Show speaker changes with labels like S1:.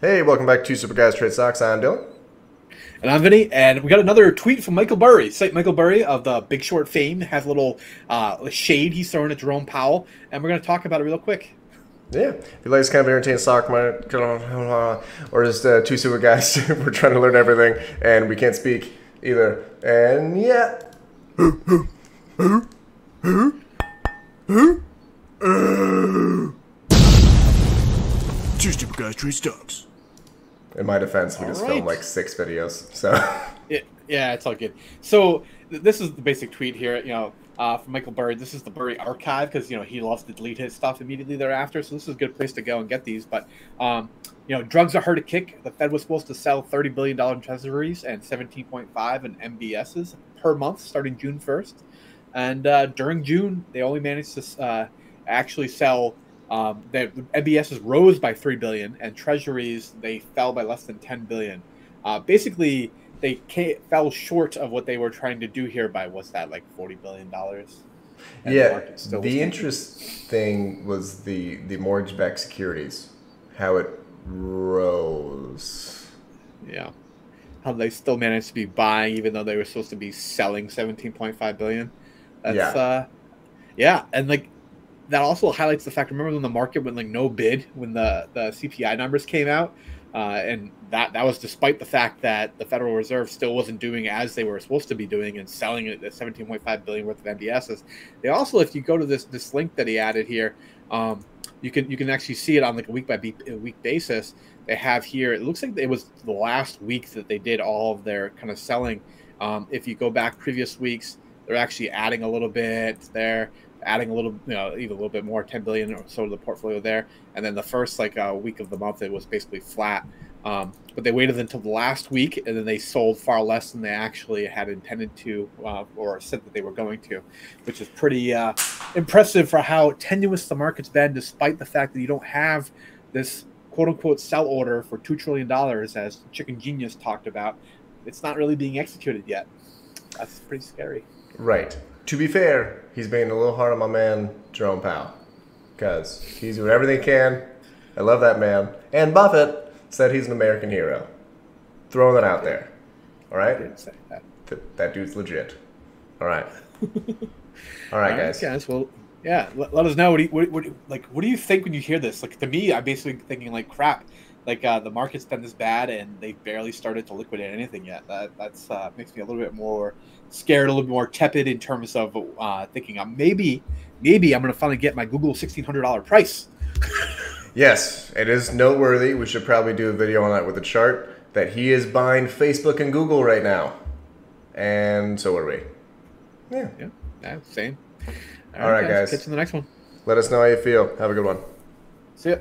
S1: Hey, welcome back to Super Guys Trade Stocks. I'm Dylan.
S2: And I'm Vinny, and we got another tweet from Michael Burry. Site Michael Burry of the Big Short fame has a little shade he's throwing at Jerome Powell, and we're going to talk about it real quick.
S1: Yeah, if you like this kind of entertaining stock market, or just two super guys, we're trying to learn everything, and we can't speak either. And yeah.
S3: Two stupid guys trade stocks.
S1: In my defense, we
S2: All
S1: just
S2: right.
S1: filmed like 6 videos, so.
S2: Yeah, it's all good. So this is the basic tweet here, from Michael Burry. This is the Burry archive because he loves to delete his stuff immediately thereafter. So this is a good place to go and get these. But drugs are hard to kick. The Fed was supposed to sell $30 billion in treasuries and 17.5 in MBSs per month starting June 1st. And during June, they only managed to actually sell. The MBSs rose by $3 billion, and treasuries they fell by less than $10 billion. Basically, they fell short of what they were trying to do here by what's that, like $40 billion?
S1: Yeah, the interesting was the mortgage-backed securities, how it rose.
S2: Yeah, how they still managed to be buying even though they were supposed to be selling 17.5 billion. That's yeah, and like that also highlights the fact. Remember when the market went like no bid when the CPI numbers came out, and that was despite the fact that the Federal Reserve still wasn't doing as they were supposed to be doing and selling it at 17.5 billion worth of MBSs. They also, if you go to this link that he added here, you can actually see it on like a week by week basis. They have here. It looks like it was the last week that they did all of their kind of selling. If you go back previous weeks, they're actually adding a little bit there, adding a little, even a little bit more, 10 billion or so to the portfolio there. And then the first week of the month, it was basically flat. But they waited until the last week, and then they sold far less than they actually had intended to, or said that they were going to, which is pretty impressive for how tenuous the market's been, despite the fact that you don't have this quote-unquote sell order for $2 trillion, as Chicken Genius talked about. It's not really being executed yet. That's pretty scary.
S1: Right. To be fair, he's being a little hard on my man, Jerome Powell, because he's doing everything he can. I love that man. And Buffett said he's an American hero. Throwing that out there. All right?
S2: I didn't say that.
S1: That dude's legit. All right. All right, guys.
S2: Guys, well, yeah, let us know. What do you think when you hear this? Like, to me, I'm basically thinking, like, crap. Like, the market's been this bad, and they've barely started to liquidate anything yet. That's makes me a little bit more scared, a little bit more tepid in terms of thinking maybe I'm going to finally get my Google $1,600 price.
S1: Yes, it is noteworthy. We should probably do a video on that with a chart that he is buying Facebook and Google right now. And so are we.
S2: Yeah, same.
S1: All right, guys.
S2: Catch you in the next one.
S1: Let us know how you feel. Have a good one.
S2: See ya.